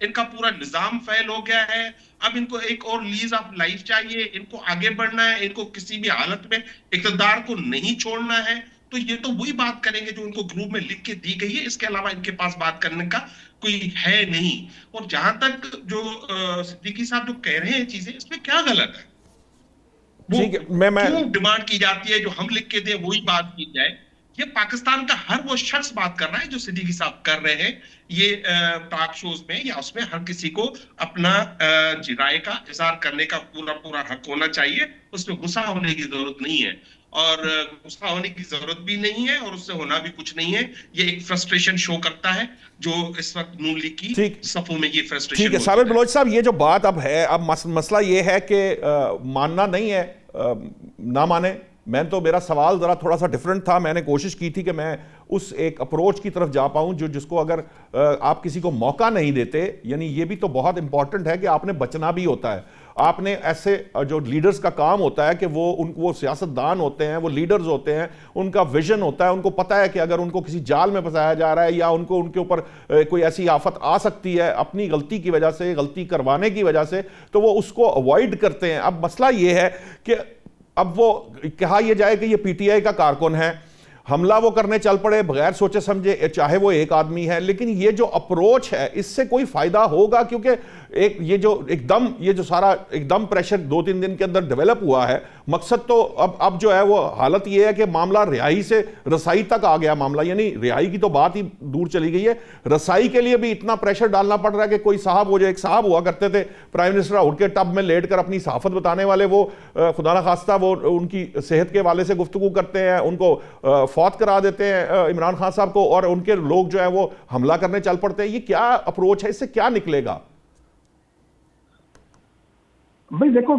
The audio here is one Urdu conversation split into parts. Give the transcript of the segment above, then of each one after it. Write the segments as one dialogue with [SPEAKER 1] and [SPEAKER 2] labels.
[SPEAKER 1] ان کا پورا نظام فیل ہو گیا ہے. اب ان کو ایک اور لیز آف لائف چاہیے, ان کو آگے بڑھنا ہے, ان کو کسی بھی حالت میں اقتدار کو نہیں چھوڑنا ہے. تو یہ تو وہی بات کریں گے جو ان کو گروپ میں لکھ کے دی گئی ہے, اس کے علاوہ ان کے پاس بات کرنے کا کوئی ہے نہیں. اور جہاں تک جو صدیقی صاحب جو کہہ رہے ہیں چیزیں, اس میں کیا غلط ہے؟ وہ کیوں ڈیمانڈ کی جاتی ہے جو ہم لکھ کے دیں وہی بات کی جائے؟ یہ پاکستان کا ہر وہ شخص بات کر رہا ہے جو صدیقی صاحب کر رہے ہیں یہ ٹاک شوز میں یا اس میں. ہر کسی کو اپنا رائے کا اظہار کرنے کا پورا حق ہونا چاہیے, اس میں غصہ ہونے کی ضرورت نہیں ہے, اور غصہ ہونے کی ضرورت بھی نہیں ہے, اور اس سے ہونا بھی کچھ نہیں ہے. یہ ایک فرسٹریشن شو کرتا ہے جو اس وقت نون لیگ کی صفوں میں یہ فرسٹریشن.
[SPEAKER 2] ٹھیک ہے ثابت بلوچ صاحب, یہ جو بات اب ہے, اب مسئلہ یہ ہے کہ ماننا نہیں ہے, نہ مانے. میں تو میرا سوال ذرا تھوڑا سا ڈیفرنٹ تھا. میں نے کوشش کی تھی کہ میں اس ایک اپروچ کی طرف جا پاؤں جس کو اگر آپ کسی کو موقع نہیں دیتے, یعنی یہ بھی تو بہت امپورٹنٹ ہے کہ آپ نے بچنا بھی ہوتا ہے. آپ نے ایسے جو لیڈرز کا کام ہوتا ہے کہ وہ سیاستدان ہوتے ہیں, وہ لیڈرز ہوتے ہیں, ان کا ویژن ہوتا ہے, ان کو پتہ ہے کہ اگر ان کو کسی جال میں پھنسایا جا رہا ہے یا ان کے اوپر کوئی ایسی آفت آ سکتی ہے اپنی غلطی کی وجہ سے, غلطی کروانے کی وجہ سے, تو وہ اس کو اوائڈ کرتے ہیں. اب مسئلہ یہ ہے کہ اب وہ کہا یہ جائے کہ یہ پی ٹی آئی کا کارکن ہے, حملہ وہ کرنے چل پڑے بغیر سوچے سمجھے, چاہے وہ ایک آدمی ہے, لیکن یہ جو اپروچ ہے اس سے کوئی فائدہ ہوگا؟ کیونکہ یہ جو سارا ایک دم پریشر 2-3 دن کے اندر ڈیولپ ہوا ہے, مقصد تو اب جو ہے وہ حالت یہ ہے کہ معاملہ رہائی سے رسائی تک آ گیا معاملہ, یعنی رہائی کی تو بات ہی دور چلی گئی ہے, رسائی کے لیے بھی اتنا پریشر ڈالنا پڑ رہا ہے کہ کوئی صاحب, وہ جو ایک صاحب ہوا کرتے تھے پرائم منسٹر, اٹھ کے ٹب میں لیٹ کر اپنی صحافت بتانے والے, وہ خدا نخواستہ وہ ان کی صحت کے حوالے سے گفتگو کرتے ہیں, ان کو فوت کرا دیتے ہیں عمران خان صاحب کو, اور ان کے لوگ جو ہے وہ حملہ کرنے چل پڑتے ہیں. یہ کیا اپروچ ہے؟ اس سے کیا نکلے گا؟
[SPEAKER 3] بھائی دیکھو,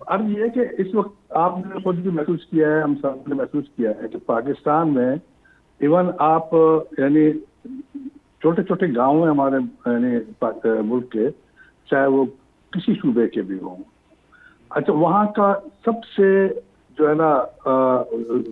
[SPEAKER 3] عرض یہ ہے کہ اس وقت آپ نے خود بھی محسوس کیا ہے, ہم سب نے محسوس کیا ہے کہ پاکستان میں ایون آپ یعنی چھوٹے چھوٹے گاؤں ہیں ہمارے یعنی ملک کے, چاہے وہ کسی صوبے کے بھی ہوں, اچھا وہاں کا سب سے جو ہے نا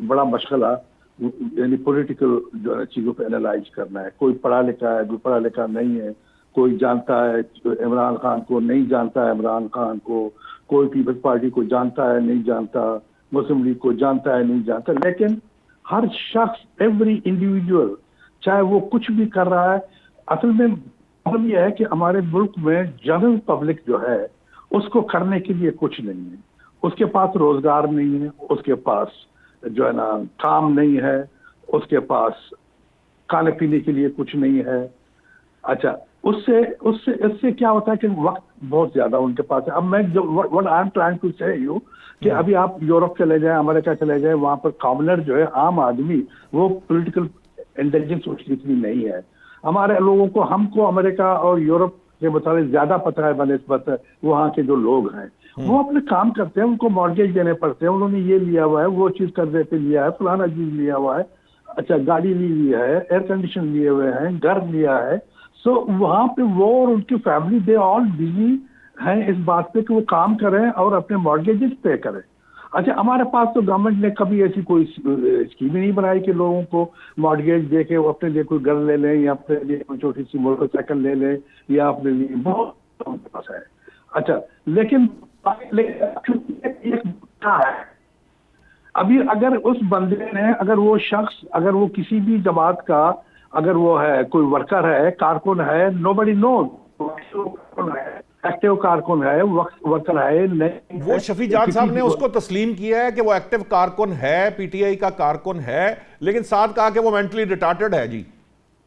[SPEAKER 3] بڑا مشغلہ یعنی پولیٹیکل جو ہے چیزوں پہ انالائز کرنا ہے. کوئی پڑھا لکھا ہے, کوئی پڑھا لکھا نہیں ہے, کوئی جانتا ہے عمران خان کو, نہیں جانتا ہے عمران خان کو, کوئی پیپلز پارٹی کو جانتا ہے نہیں جانتا, مسلم لیگ کو جانتا ہے نہیں جانتا, لیکن ہر شخص ایوری انڈیویجول چاہے وہ کچھ بھی کر رہا ہے. اصل میں پرابلم یہ ہے کہ ہمارے ملک میں جنرل پبلک جو ہے اس کو کرنے کے لیے کچھ نہیں ہے, اس کے پاس روزگار نہیں ہے, اس کے پاس جو ہے نا کام نہیں ہے, اس کے پاس کھانے پینے کے لیے کچھ نہیں ہے. اچھا اس سے کیا ہوتا ہے کہ وقت بہت زیادہ ان کے پاس ہے. اب میں what I'm trying to say you کہ ابھی آپ یورپ چلے جائیں, امریکہ چلے جائیں, وہاں پر کامنر جو ہے عام آدمی, وہ پولیٹیکل انٹیلیجنس اس کی اتنی نہیں ہے. ہمارے لوگوں کو, ہم کو امریکہ اور یورپ کے متعلق زیادہ پتہ ہے بنسبت وہاں کے جو لوگ ہیں. وہ اپنے کام کرتے ہیں, ان کو مارگیج دینے پڑتے ہیں, انہوں نے یہ لیا ہوا ہے, وہ چیز قرضے پہ لیا ہے, فلانا چیز لیا ہوا ہے, اچھا گاڑی لی ہے, ایئر کنڈیشن لیے ہوئے ہیں, گھر لیا ہے. سو وہاں پہ وہ اور ان کی فیملی دے آل بزی ہیں اس بات پہ کہ وہ کام کریں اور اپنے مارگیجز پے کریں. اچھا ہمارے پاس تو گورنمنٹ نے کبھی ایسی کوئی اسکیم ہی نہیں بنائی کہ لوگوں کو مارگیج دے کے وہ اپنے لیے کوئی گھر لے لیں یا اپنے لیے کوئی چھوٹی سی موٹر سائیکل لے لیں یا اپنے لیے بہت پاس ہے. اچھا لیکن ابھی اگر اس بندے نے, اگر وہ شخص, اگر وہ کسی بھی جماعت کا, اگر وہ ہے کوئی ورکر ہے, کارکن ہے, nobody knows, ایکٹیو کارکن ہے, ورکر ہے نہیں.
[SPEAKER 2] وہ شفیع جان صاحب نے اس کو تسلیم کیا ہے کہ وہ ایکٹیو کارکن ہے, پی ٹی آئی کا کارکن ہے, لیکن ساتھ کہا کہ وہ مینٹلی ریٹارڈڈ ہے. جی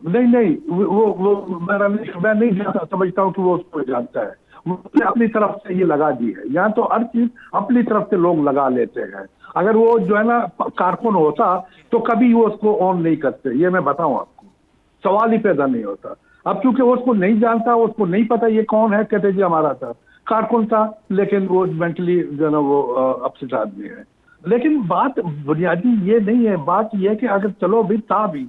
[SPEAKER 3] نہیں, وہ میں نہیں سمجھتا ہوں کہ وہ اس کو جانتا ہے. وہ اپنی طرف سے یہ لگا دی ہے, یہاں تو ہر چیز اپنی طرف سے لوگ لگا لیتے ہیں. اگر وہ جو ہے نا کارکن ہوتا تو کبھی وہ اس کو آن نہیں کرتے, یہ میں بتاؤں آپ کو, سوال ہی پیدا نہیں ہوتا. اب چونکہ وہ اس کو نہیں جانتا, اس کو نہیں پتا یہ کون ہے, کہتے جی ہمارا تھا, کارکن تھا, لیکن وہ مینٹلی جو ہے نا وہ اپسیٹ آدمی ہے. لیکن بات بنیادی یہ نہیں ہے, بات یہ ہے کہ اگر چلو بھی تا بھی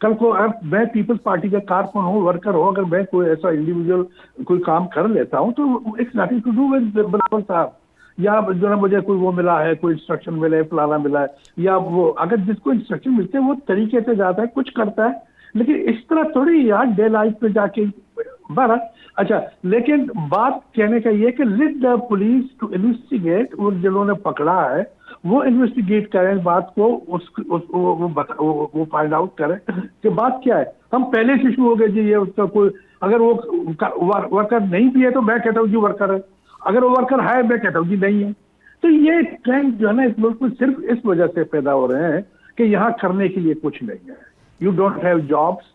[SPEAKER 3] کل کو میں پیپلز پارٹی کا کارکن ہوں, ورکر ہوں, اگر میں کوئی ایسا انڈیویجول کوئی کام کر لیتا ہوں تو it's nothing to do with Bilawal صاحب, یا جو ہے مجھے کوئی وہ ملا ہے, کوئی انسٹرکشن ملے, فلانا ملا ہے, یا وہ اگر جس کو انسٹرکشن ملتے ہیں وہ طریقے سے جاتا ہے, کچھ کرتا ہے. لیکن اس طرح تھوڑی یار ڈے لائف پہ جا کے بہرحال اچھا، لیکن بات کہنے کا یہ کہ let the police to investigate, وہ جنہوں نے پکڑا ہے وہ انویسٹیگیٹ کریں بات کو، وہ فائنڈ آؤٹ کریں کہ بات کیا ہے. ہم پہلے سے شروع ہو گئے جی یہ اس کا کوئی، اگر وہ ورکر نہیں بھی ہے تو میں کہتا ہوں جی ورکر ہے، اگر وہ ورکر ہے میں کہتا ہوں جی نہیں ہے. تو یہ ٹرینڈ جو ہے نا اس ملک میں صرف اس وجہ سے پیدا ہو رہے ہیں کہ یہاں کرنے کے لیے کچھ نہیں ہے. You don't have jobs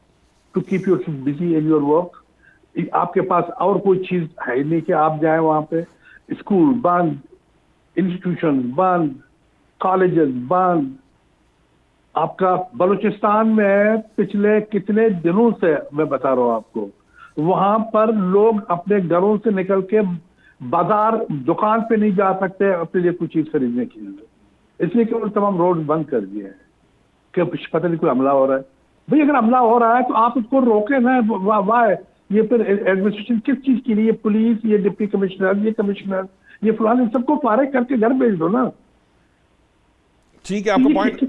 [SPEAKER 3] to keep your busy in your work. آپ کے پاس اور کوئی چیز ہے نہیں کہ آپ جائیں وہاں پہ. اسکول بند، انسٹیٹیوشن بند، کالجز بند. آپ کا بلوچستان میں پچھلے کتنے دنوں سے میں بتا رہا ہوں آپ کو، وہاں پر لوگ اپنے گھروں سے نکل کے بازار دکان پہ نہیں جا سکتے اپنے لیے کوئی چیز خریدنے کے لیے، اس لیے کہ وہ تمام روڈ بند کر دیے ہیں کہ پتہ نہیں کوئی حملہ ہو رہا ہے. بھئی اگر حملہ ہو رہا ہے تو آپ اس کو روکیں نا. واہ یہ پھر ایڈمنسٹریشن کس چیز کے لیے؟ یہ پولیس، یہ ڈپٹی کمشنر، یہ کمشنر، یہ فلان، ان سب کو فارغ کر کے گھر بھیج دو نا.
[SPEAKER 2] ٹھیک ہے، آپ کا پوائنٹ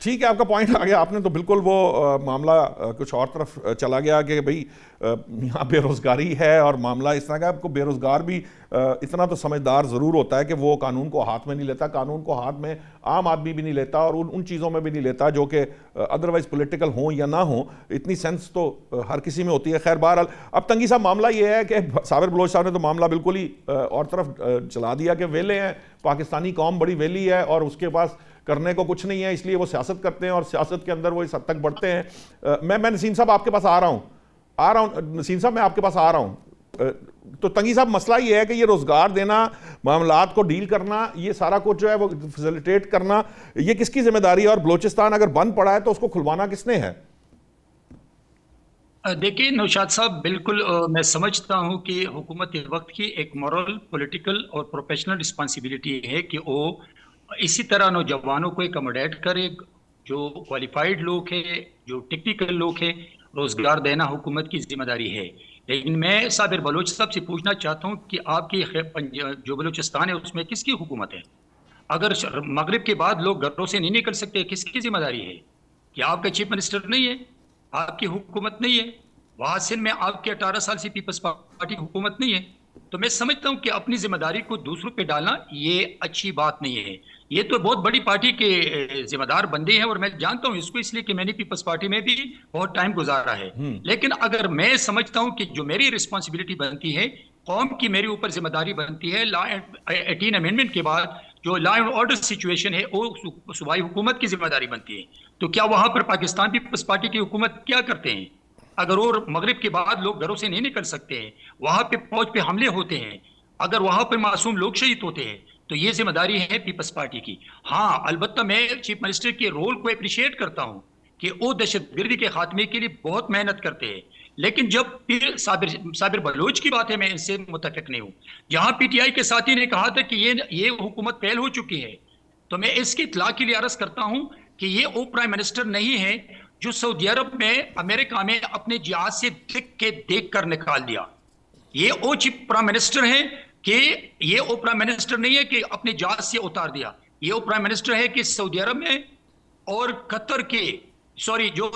[SPEAKER 2] ٹھیک ہے، آپ کا پوائنٹ آ گیا. آپ نے تو بالکل وہ معاملہ کچھ اور طرف چلا گیا کہ بھئی یہاں بے روزگاری ہے اور معاملہ اس طرح کا. آپ کو بے روزگار بھی اتنا تو سمجھدار ضرور ہوتا ہے کہ وہ قانون کو ہاتھ میں نہیں لیتا. قانون کو ہاتھ میں عام آدمی بھی نہیں لیتا اور ان چیزوں میں بھی نہیں لیتا جو کہ ادروائز پولیٹیکل ہوں یا نہ ہوں. اتنی سینس تو ہر کسی میں ہوتی ہے. خیر بہرحال اب تنگی صاحب معاملہ یہ ہے کہ صابر بلوچ صاحب نے تو معاملہ بالکل ہی اور طرف چلا دیا کہ ویلے ہیں، پاکستانی قوم بڑی ویلی ہے اور اس کے پاس کرنے کو کچھ نہیں ہے، اس لیے وہ سیاست کرتے ہیں اور سیاست کے اندر وہ اس حد تک بڑھتے ہیں. میں نسیم صاحب آپ کے پاس آ رہا ہوں نسیم صاحب میں آپ کے پاس آ رہا ہوں. تو تنگی صاحب مسئلہ یہ ہے کہ یہ روزگار دینا، معاملات کو ڈیل کرنا، یہ سارا کچھ جو ہے وہ فیسیلیٹیٹ کرنا، یہ کس کی ذمہ داری ہے؟ اور بلوچستان اگر بند پڑا ہے تو اس کو کھلوانا کس نے ہے؟
[SPEAKER 4] دیکھیے نوشاد صاحب، بالکل میں سمجھتا ہوں کہ حکومت وقت کی ایک مورل، پولیٹیکل اور پروفیشنل رسپانسبلٹی ہے کہ وہ اسی طرح نوجوانوں کو اکوموڈیٹ کرے. جو کوالیفائڈ لوگ ہیں، جو ٹیکنیکل لوگ ہیں، روزگار دینا حکومت کی ذمہ داری ہے. لیکن میں صابر بلوچ صاحب سے پوچھنا چاہتا ہوں کہ آپ کی جو بلوچستان ہے اس میں کس کی حکومت ہے؟ اگر مغرب کے بعد لوگ گھروں سے نہیں نکل سکتے، کس کی ذمہ داری ہے؟ کہ آپ کا چیف منسٹر نہیں ہے؟ آپ کی حکومت نہیں ہے؟ وہاں سندھ میں آپ کے 18 سال سے پیپلز پارٹی حکومت نہیں ہے؟ تو میں سمجھتا ہوں کہ اپنی ذمہ داری کو دوسروں پہ ڈالنا یہ اچھی بات نہیں ہے. یہ تو بہت بڑی پارٹی کے ذمہ دار بندے ہیں اور میں جانتا ہوں اس کو، اس لیے کہ میں نے پیپلز پارٹی میں بھی بہت ٹائم گزارا ہے. لیکن اگر میں سمجھتا ہوں کہ جو میری رسپانسبلٹی بنتی ہے، قوم کی میرے اوپر ذمہ داری بنتی ہے، لا 18 امینڈمنٹ کے بعد جو لا اینڈ آرڈر سچویشن ہے وہ صوبائی حکومت کی ذمہ داری بنتی ہے. تو کیا وہاں پر پاکستان پیپلز پارٹی کی حکومت کیا کرتے ہیں؟ اگر اور مغرب کے بعد لوگ گھروں سے نہیں نکل سکتے ہیں، وہاں پہ فوج پہ حملے ہوتے ہیں، اگر وہاں پر معصوم لوگ شہید ہوتے ہیں، تو یہ ذمہ داری ہے پیپلز پارٹی کی. ہاں البتہ میں چیف منسٹر کے رول کو اپریشیٹ کرتا ہوں کہ وہ دہشت گردی کے خاتمے کے لیے بہت محنت کرتے ہیں. لیکن جب پھر صابر بلوچ کی بات ہے، میں ان سے متفق نہیں ہوں. جہاں پی ٹی آئی کے ساتھی نے کہا تھا کہ یہ حکومت فیل ہو چکی ہے، تو میں اس کی اطلاع کے لیے عرض کرتا ہوں کہ یہ وہ پرائم منسٹر نہیں ہے جو سعودی عرب میں، امریکہ میں اپنے جہاز سے دیکھ کر نکال دیا. یہ وہ چیف پرائم منسٹر ہیں کہ یہ وہ پرائم منسٹر نہیں ہے کہ اپنے جہاز سے اتار دیا. یہ وہ پرائم منسٹر ہے کہ سعودی عرب میں اور قطر کے جو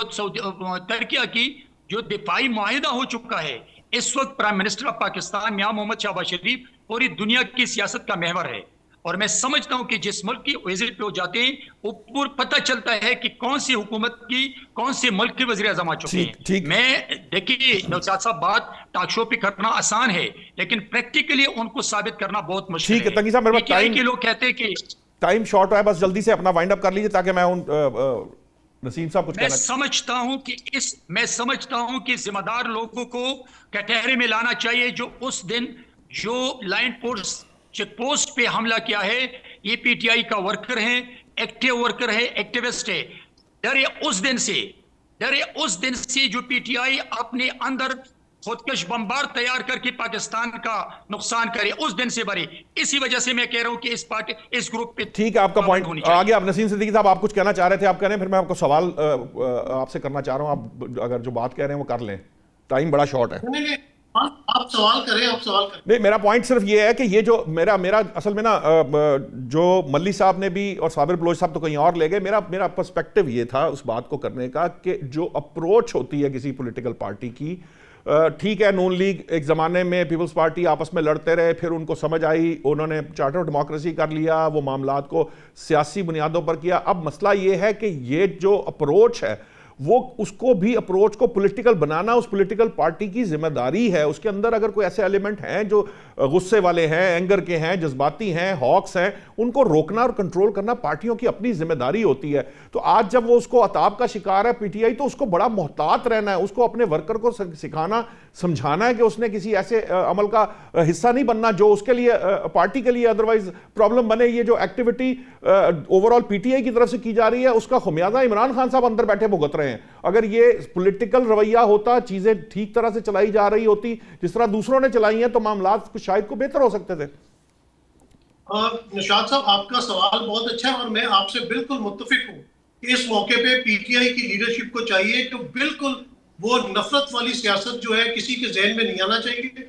[SPEAKER 4] ترکیہ کی جو دفاعی معاہدہ ہو چکا ہے، اس وقت پرائم منسٹر آف پاکستان میاں محمد شہباز شریف پوری دنیا کی سیاست کا محور ہے. اور میں سمجھتا ہوں کہ جس ملک کی وزٹ پہ ہو جاتے ہیں وہ پتہ چلتا ہے کہ کون سی حکومت کی، کون سے ملک کے وزیر اعظم آ چکے ہیں. میں دیکھیے نوشاد صاحب، بات ٹاک شو پہ کرنا آسان ہے لیکن پریکٹیکلی ان کو ثابت کرنا بہت مشکل ہے.
[SPEAKER 2] ٹھیک ہے تنگی صاحب، میرے پاس
[SPEAKER 4] لوگ کہتے ہیں کہ
[SPEAKER 2] ٹائم شارٹ ہے، بس جلدی سے اپنا وائنڈ اپ کر لیجیے تاکہ میں نسیم صاحب کچھ کہنا.
[SPEAKER 4] میں سمجھتا ہوں کہ ذمہ دار لوگوں کو کٹہرے میں لانا چاہیے. جو اس دن جو لائن پوسٹ چیک پوسٹ پہ حملہ کیا ہے، یہ پی ٹی آئی کا ورکر ہے، ایکٹیو ورکر ہے، ایکٹیوسٹ ہے. ڈرے اس دن سے جو پی ٹی آئی اپنے اندر خودکش بمبار تیار کر کے پاکستان کا نقصان کرے، اس دن سے بڑے. اسی وجہ سے میں کہہ رہا ہوں کہ اس گروپ پہ
[SPEAKER 2] ٹھیک ہے. آپ کا پوائنٹ آگے. آپ نسیم صدیقی صاحب آپ کچھ کہنا چاہ رہے تھے، آپ کہہ رہے ہیں، پھر میں آپ کو سوال آپ سے کرنا چاہ رہا ہوں. آپ اگر جو بات کہہ رہے ہیں وہ کر لیں، ٹائم بڑا شارٹ ہے.
[SPEAKER 5] آپ سوال کریں.
[SPEAKER 2] نہیں، میرا پوائنٹ صرف یہ ہے کہ یہ جو میرا اصل میں نا جو ملی صاحب نے بھی اور صابر بلوچ صاحب تو کہیں اور لے گئے، میرا پرسپیکٹو یہ تھا اس بات کو کرنے کا کہ جو اپروچ ہوتی ہے کسی پولیٹیکل پارٹی کی، ٹھیک ہے نون لیگ ایک زمانے میں پیپلز پارٹی آپس میں لڑتے رہے، پھر ان کو سمجھ آئی، انہوں نے چارٹر آف ڈیموکریسی کر لیا، وہ معاملات کو سیاسی بنیادوں پر کیا. اب مسئلہ یہ ہے کہ یہ جو اپروچ ہے وہ اس کو بھی اپروچ کو پولیٹیکل بنانا اس پولیٹیکل پارٹی کی ذمہ داری ہے. اس کے اندر اگر کوئی ایسے ایلیمنٹ ہیں جو غصے والے ہیں، اینگر کے ہیں، جذباتی ہیں، ہاکس ہیں، ان کو روکنا اور کنٹرول کرنا پارٹیوں کی اپنی ذمہ داری ہوتی ہے. تو آج جب وہ اس کو عطاب کا شکار ہے پی ٹی آئی، تو اس کو بڑا محتاط رہنا ہے، اس کو اپنے ورکر کو سکھانا سمجھانا ہے کہ اس نے کسی ایسے عمل کا حصہ نہیں بننا جو اس کے لیے پارٹی کے لیے ادروائز پرابلم بنے. یہ جو activity over all P T I کی طرف سے کی جا رہی ہے اس کا خمیازہ عمران خان صاحب اندر بیٹھے بھگت رہے ہیں. اگر یہ پولیٹیکل رویہ ہوتا، چیزیں ٹھیک طرح سے چلائی جا رہی ہوتی جس طرح دوسروں نے چلائی ہیں، تو معاملات شاید کو بہتر ہو سکتے تھے.
[SPEAKER 5] نشاط صاحب آپ کا سوال بہت اچھا ہے اور میں آپ سے بالکل متفق ہوں کہ اس موقع پہ پی ٹی آئی کی لیڈرشپ کو چاہیے کہ بالکل وہ نفرت والی سیاست جو ہے کسی کے ذہن میں نہیں آنا چاہیے.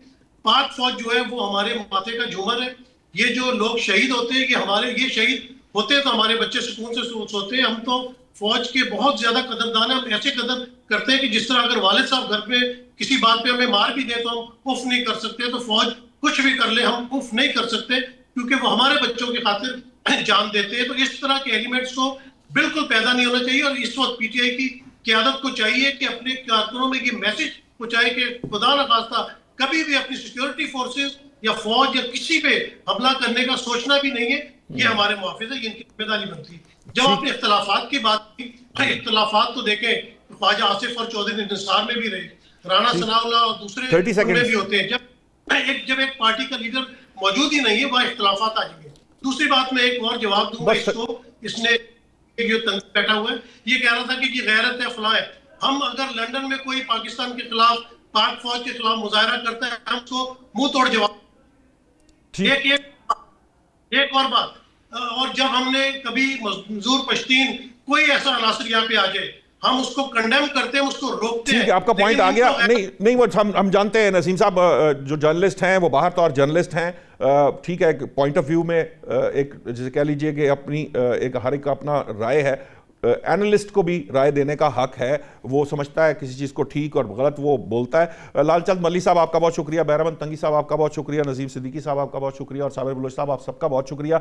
[SPEAKER 5] پاک فوج جو ہے وہ ہمارے ماتھے کا جھومر ہے. یہ جو لوگ شہید ہوتے ہیں کہ ہمارے یہ شہید ہوتے ہیں تو ہمارے بچے سکون سے سوتے ہیں. ہم تو فوج کے بہت زیادہ قدردان ہیں. ہم ایسے قدر کرتے ہیں کہ جس طرح اگر والد صاحب گھر پہ کسی بات پہ ہمیں مار بھی دیں تو ہم اف نہیں کر سکتے. تو فوج کچھ بھی کر لے ہم اف نہیں کر سکتے کیونکہ وہ ہمارے بچوں کی خاطر جان دیتے ہیں. تو اس طرح کے ایلیمنٹس کو بالکل پیدا نہیں ہونا چاہیے. اور اس وقت پی ٹی آئی کی قیادت کو چاہیے کہ اپنے کارکنوں میں یہ میسج پہنچائے کہ خدا نخواستہ کبھی بھی اپنی سیکیورٹی فورسز یا فوج یا کسی پہ حملہ کرنے کا سوچنا بھی نہیں ہے. یہ ہمارے محافظ ہے، ان کی ذمہ داری بنتی ہے. جب آپ نے اختلافات کی بات کی، اختلافات تو دیکھیں خواجہ آصف اور چودھری نثار میں بھی رہے، رانا ثناء اللہ اور دوسرے ان میں بھی ہوتے ہیں. جب ایک پارٹی کا لیڈر موجود ہی نہیں ہے وہاں اختلافات آ جائیں گے. دوسری بات میں ایک اور جواب دوں گا اس کو. اس نے جو تنظیم بیٹھا ہوا ہے یہ کہہ رہا تھا کہ یہ غیرت ہے فلاں ہے. ہم اگر لندن میں کوئی پاکستان کے خلاف پاک فوج کے خلاف مظاہرہ کرتا ہے ہم اس کو منہ توڑ جواب. ایک اور بات، اور جب ہم نے کبھی منظور پشتین کوئی ایسا عناصر یہاں پہ آ جائے ہم اس کو کنڈیم کرتے ہیں، اس کو روکتے ہیں.
[SPEAKER 2] ٹھیک ہے، آپ کا پوائنٹ آ گیا. نہیں وہ ہم جانتے ہیں نسیم صاحب جو جرنلسٹ ہیں وہ باہر طور جرنلسٹ ہیں. ٹھیک ہے، ایک پوائنٹ آف ویو میں ایک جسے کہہ لیجئے کہ اپنی ایک ہر ایک اپنا رائے ہے. اینالسٹ کو بھی رائے دینے کا حق ہے، وہ سمجھتا ہے کسی چیز کو ٹھیک اور غلط وہ بولتا ہے. لال چند ملی صاحب آپ کا بہت شکریہ، بہرامند تنگی صاحب آپ کا بہت شکریہ، نظیم صدیقی صاحب آپ کا بہت شکریہ، اور صابر بلوچ صاحب آپ سب کا بہت شکریہ.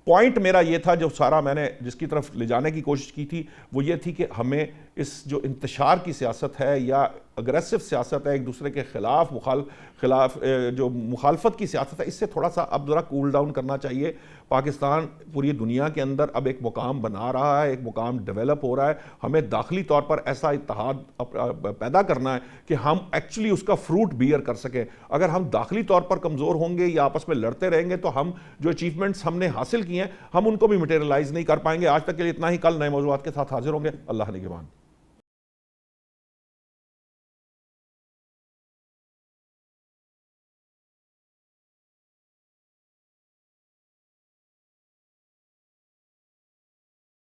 [SPEAKER 2] پوائنٹ میرا یہ تھا جو سارا میں نے جس کی طرف لے جانے کی کوشش کی تھی وہ یہ تھی کہ ہمیں اس جو انتشار کی سیاست ہے یا اگریسو سیاست ہے، ایک دوسرے کے خلاف جو مخالفت کی سیاست ہے، اس سے تھوڑا سا اب ذرا کول ڈاؤن کرنا چاہیے. پاکستان پوری دنیا کے اندر اب ایک مقام بنا رہا ہے، ایک مقام ڈیولپ ہو رہا ہے. ہمیں داخلی طور پر ایسا اتحاد پیدا کرنا ہے کہ ہم ایکچولی اس کا فروٹ بیئر کر سکیں. اگر ہم داخلی طور پر کمزور ہوں گے یا آپس میں لڑتے رہیں گے تو ہم جو اچیومنٹس ہم نے حاصل کیے ہیں ہم ان کو بھی مٹیریلائز نہیں کر پائیں گے. آج تک کے لیے اتنا ہی. کل نئے موضوعات کے ساتھ حاضر ہوں گے. اللہ نگہبان.